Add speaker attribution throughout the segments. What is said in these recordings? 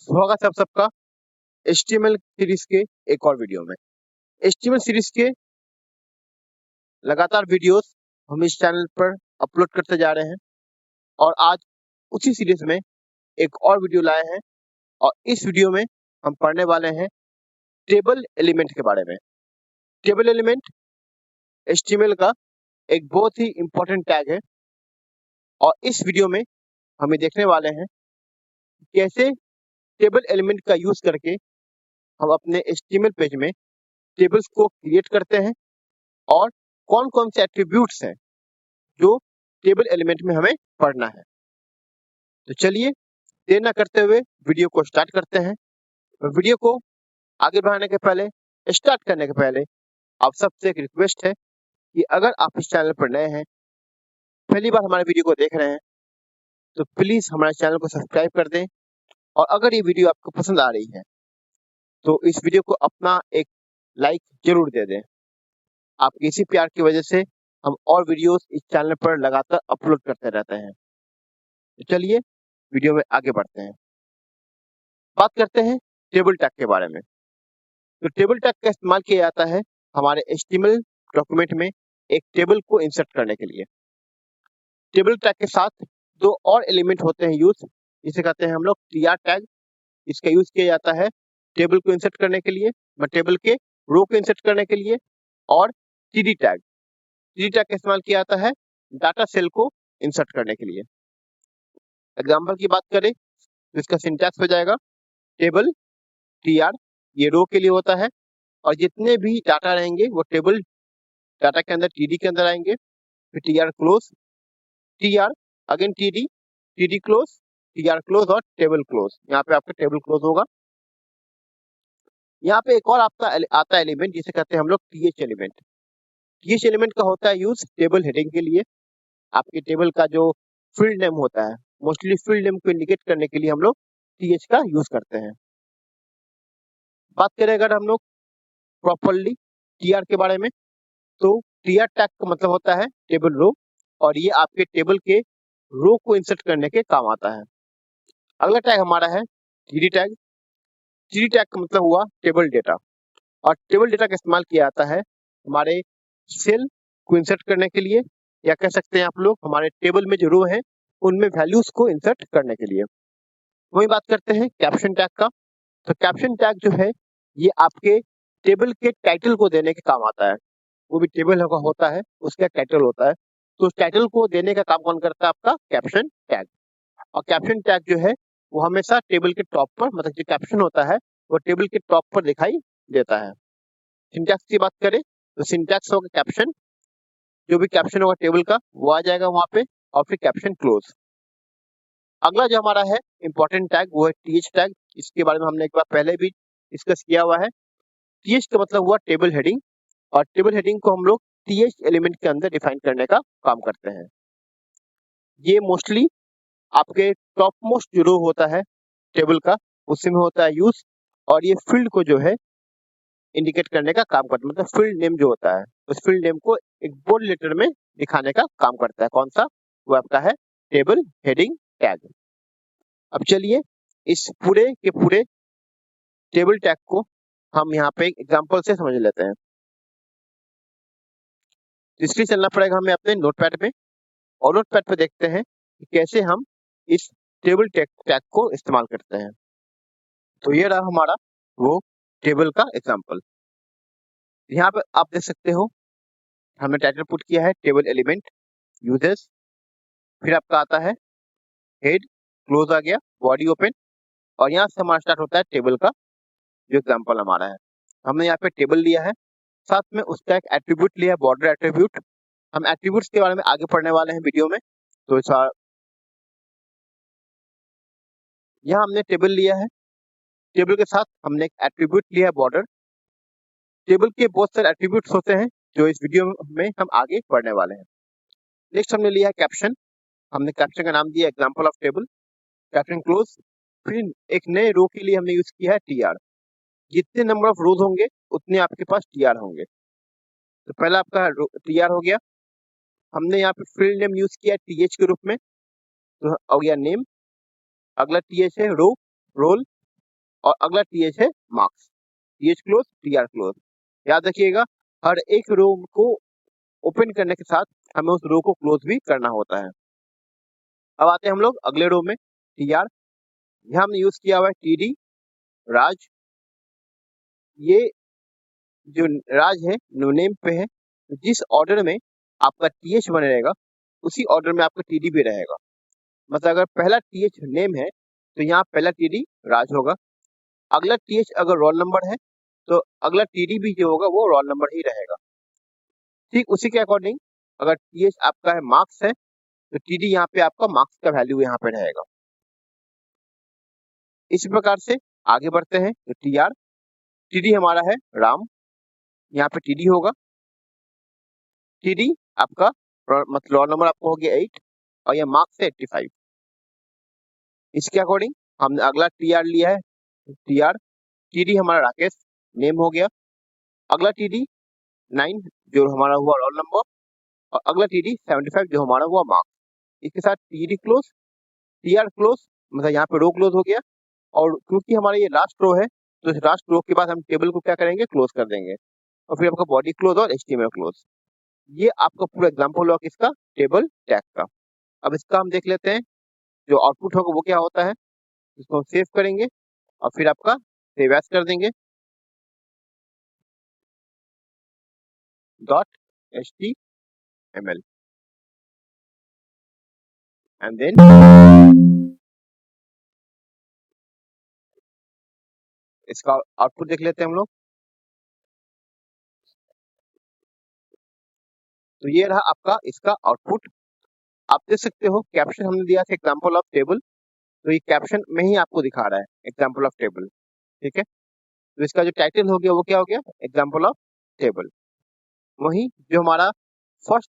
Speaker 1: स्वागत है आप सबका HTML सीरीज के एक और वीडियो में। HTML सीरीज के लगातार वीडियोस हम इस चैनल पर अपलोड करते जा रहे हैं और आज उसी सीरीज में एक और वीडियो लाए हैं और इस वीडियो में हम पढ़ने वाले हैं टेबल एलिमेंट के बारे में। टेबल एलिमेंट HTML का एक बहुत ही इम्पोर्टेंट टैग है और इस वीडियो में हम ये देखने वाले हैं कैसे टेबल एलिमेंट का यूज करके हम अपने HTML पेज में टेबल्स को क्रिएट करते हैं और कौन कौन से एट्रीब्यूट्स हैं जो टेबल एलिमेंट में हमें पढ़ना है। तो चलिए देर न करते हुए वीडियो को स्टार्ट करते हैं। वीडियो को आगे बढ़ाने के पहले, स्टार्ट करने के पहले आप सबसे एक रिक्वेस्ट है कि अगर आप इस चैनल पर नए हैं, पहली बार हमारे वीडियो को देख रहे हैं, तो प्लीज हमारे चैनल को सब्सक्राइब कर दें और अगर ये वीडियो आपको पसंद आ रही है तो इस वीडियो को अपना एक लाइक जरूर दे दें। आपके इसी प्यार की वजह से हम और वीडियोस इस चैनल पर लगातार अपलोड करते रहते हैं। तो चलिए वीडियो में आगे बढ़ते हैं। बात करते हैं टेबल टैग के बारे में। तो टेबल टैग का इस्तेमाल किया जाता है हमारे HTML डॉक्यूमेंट में एक टेबल को इंसर्ट करने के लिए। टेबल टैग के साथ दो और एलिमेंट होते हैं यूज, जिसे कहते हैं हम लोग tr टैग। इसका यूज किया जाता है टेबल को इंसर्ट करने के लिए, टेबल के रो को इंसर्ट करने के लिए, और td टैग। td टैग का इस्तेमाल किया जाता है डाटा सेल को इंसर्ट करने के लिए। एग्जाम्पल की बात करें तो इसका सिंटैक्स हो जाएगा टेबल tr, ये रो के लिए होता है और जितने भी डाटा रहेंगे वो टेबल डाटा के अंदर td के अंदर आएंगे। फिर tr close, tr again td, td close, tr close और टेबल क्लोज। यहाँ पे आपका टेबल क्लोज होगा। यहाँ पे एक और आपका आता है एलिमेंट जिसे कहते हैं हम लोग th एलिमेंट। th एलिमेंट का होता है यूज टेबल हेडिंग के लिए। आपके टेबल का जो फील्ड नेम होता है, मोस्टली फील्ड नेम को इंडिकेट करने के लिए हम लोग th का यूज करते हैं। बात करें अगर हम लोग प्रॉपरली tr के बारे में, तो tr टैग का मतलब होता है टेबल रो और ये आपके टेबल के रो को इंसर्ट करने के काम आता है। अगला टैग हमारा है td टैग। td टैग का मतलब हुआ टेबल डेटा और टेबल डेटा का इस्तेमाल किया जाता है हमारे सेल को इंसर्ट करने के लिए, या कह सकते हैं आप लोग हमारे टेबल में जो रो है उनमें वैल्यूज को इंसर्ट करने के लिए। वही बात करते हैं कैप्शन टैग का। तो कैप्शन टैग जो है ये आपके टेबल के टाइटल को देने के काम आता है। वो भी टेबल होता है, उसका टाइटल होता है, तो उस टाइटल को देने का काम कौन करता है? आपका कैप्शन टैग। और कैप्शन टैग जो है वो हमेशा टेबल के टॉप पर, मतलब जो कैप्शन होता है वो टेबल के टॉप पर दिखाई देता है। सिंटैक्स की बात करें तो सिंटैक्स होगा कैप्शन, जो भी कैप्शन होगा टेबल का वो आ जाएगा वहां पे, और फिर कैप्शन क्लोज। अगला जो हमारा है इंपॉर्टेंट टैग वो है th टैग। इसके बारे में हमने एक बार पहले भी डिस्कस किया हुआ है। th का मतलब हुआ टेबल हेडिंग और टेबल हेडिंग को हम लोग th एलिमेंट के अंदर डिफाइन करने का काम करते हैं। ये मोस्टली आपके टॉप मोस्ट जो रो होता है टेबल का उसमें होता है यूज, और ये फील्ड को जो है इंडिकेट करने का काम करता है, मतलब फील्ड नेम जो होता है उस फील्ड नेम को एक बोल्ड लेटर में दिखाने का काम करता है। कौन सा? वो आपका है टेबल हेडिंग टैग। अब चलिए इस पूरे के पूरे टेबल टैग को हम यहाँ पे एक एग्जांपल से समझ लेते हैं। इसलिए चलना पड़ेगा हमें अपने नोटपैड में, और नोटपैड पे देखते हैं कि कैसे हम इस टेबल टैग को इस्तेमाल करते हैं। तो ये रहा हमारा वो टेबल का एग्जांपल। यहाँ पे आप देख सकते हो हमने टाइटल पुट किया है टेबल एलिमेंट यूजर्स, फिर आपका आता है हेड, क्लोज आ गया, बॉडी ओपन, और यहाँ से हमारा स्टार्ट होता है टेबल का जो एग्जांपल हमारा है। हमने यहाँ पे टेबल लिया है, साथ में उसका एक एट्रीब्यूट लिया है बॉर्डर एट्रीब्यूट। हम एट्रीब्यूट्स के बारे में आगे पढ़ने वाले हैं वीडियो में। तो यहाँ हमने टेबल लिया है, टेबल के साथ हमने एक एट्रीब्यूट लिया है बॉर्डर। टेबल के बहुत सारे एट्रीब्यूट्स होते हैं जो इस वीडियो में हम आगे पढ़ने वाले हैं। नेक्स्ट हमने लिया है कैप्शन। हमने कैप्शन का नाम दिया example of table, caption close. फिर एक नए रो के लिए हमने यूज किया है tr। जितने नंबर ऑफ रोज होंगे उतने आपके पास tr होंगे। तो पहला आपका tr हो गया। हमने यहाँ पे फील्ड नेम यूज किया th के रूप में, तो हो गया नेम। अगला th है रो, रोल, और अगला TH है marks, TH close, TR close. याद रखिएगा, हर एक रो को ओपन करने के साथ हमें उस रो को क्लोज भी करना होता है। अब आते हैं हम लोग अगले रो में, TR। यहाँ हमने यूज किया हुआ है TD, राज। ये जो राज है नो नेम पे है, जिस ऑर्डर में आपका TH बने रहेगा उसी ऑर्डर में आपका TD भी रहेगा। मतलब अगर पहला TH नेम है तो यहाँ पहला TD राज होगा, अगला TH अगर रोल नंबर है तो अगला TD भी जो होगा वो रोल नंबर ही रहेगा। ठीक उसी के अकॉर्डिंग अगर TH आपका है मार्क्स है तो TD यहाँ पे आपका मार्क्स का वैल्यू यहाँ पे रहेगा। इस प्रकार से आगे बढ़ते हैं तो TD हमारा है राम, यहाँ पे TD होगा। TD आपका मतलब रोल नंबर आपको हो गया 8 और ये मार्क्स है 85। इसके अकॉर्डिंग हमने अगला TR लिया है, TD हमारा राकेश नेम हो गया, अगला TD 9 जो हमारा हुआ रोल नंबर और अगला TD 75 जो हमारा हुआ मार्क्स। इसके साथ TD क्लोज, TR क्लोज, मतलब यहाँ पे रो क्लोज हो गया। और क्योंकि हमारा ये लास्ट रो है तो इस लास्ट रो के बाद हम टेबल को क्या करेंगे, क्लोज कर देंगे और फिर आपका बॉडी क्लोज और HTML क्लोज। ये आपका पूरा एग्जाम्पल हुआ किसका, टेबल टैग का। अब इसका हम देख लेते हैं जो आउटपुट होगा वो क्या होता है। इसको हम सेव करेंगे और फिर आपका सेव एज कर देंगे .html एंड देन इसका आउटपुट देख लेते हैं हम लोग। तो ये रहा आपका इसका आउटपुट। आप देख सकते हो कैप्शन हमने दिया था एग्जाम्पल ऑफ टेबल, तो ये कैप्शन में ही आपको दिखा रहा है एग्जाम्पल ऑफ टेबल। ठीक है, तो इसका जो टाइटल हो गया वो क्या हो गया, एग्जाम्पल ऑफ टेबल। वही जो हमारा फर्स्ट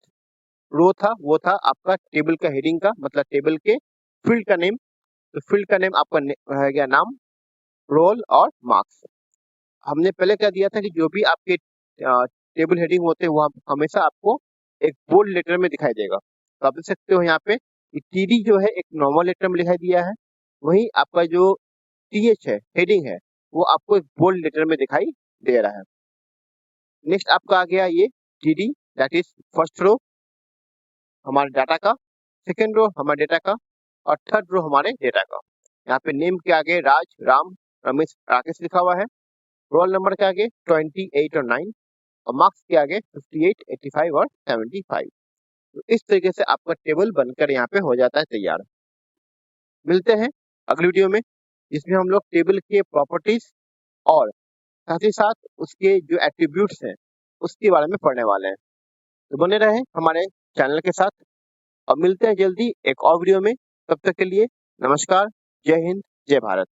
Speaker 1: रो था वो था आपका टेबल का हेडिंग का, मतलब टेबल के फील्ड का नेम। तो फील्ड का नेम आपका रह गया नाम, रोल और मार्क्स। हमने पहले क्या दिया था कि जो भी आपके टेबल हेडिंग होते हैं वो हमेशा आपको एक बोल्ड लेटर में दिखाई देगा। तो आप देख सकते हो यहाँ पे TD जो है एक नॉर्मल लेटर में दिखाई दिया है, वहीं आपका जो TH है हेडिंग है वो आपको एक बोल्ड लेटर में दिखाई दे रहा है। नेक्स्ट आपका आ गया ये TD, that is first row हमारे डाटा का, सेकेंड रो हमारे डेटा का और थर्ड रो हमारे डेटा का। यहाँ पे नेम के आगे राज, राम, रमेश, राकेश लिखा हुआ है, रोल नंबर के आगे 28 और 9 और मार्क्स के आगे 58, 85 और 75। तो इस तरीके से आपका टेबल बनकर यहाँ पे हो जाता है तैयार। मिलते हैं अगली वीडियो में जिसमें हम लोग टेबल के प्रॉपर्टीज और साथ ही साथ उसके जो एट्रीब्यूट्स हैं उसके बारे में पढ़ने वाले हैं। तो बने रहे हमारे चैनल के साथ और मिलते हैं जल्दी एक और वीडियो में। तब तक के लिए नमस्कार, जय हिंद, जय भारत।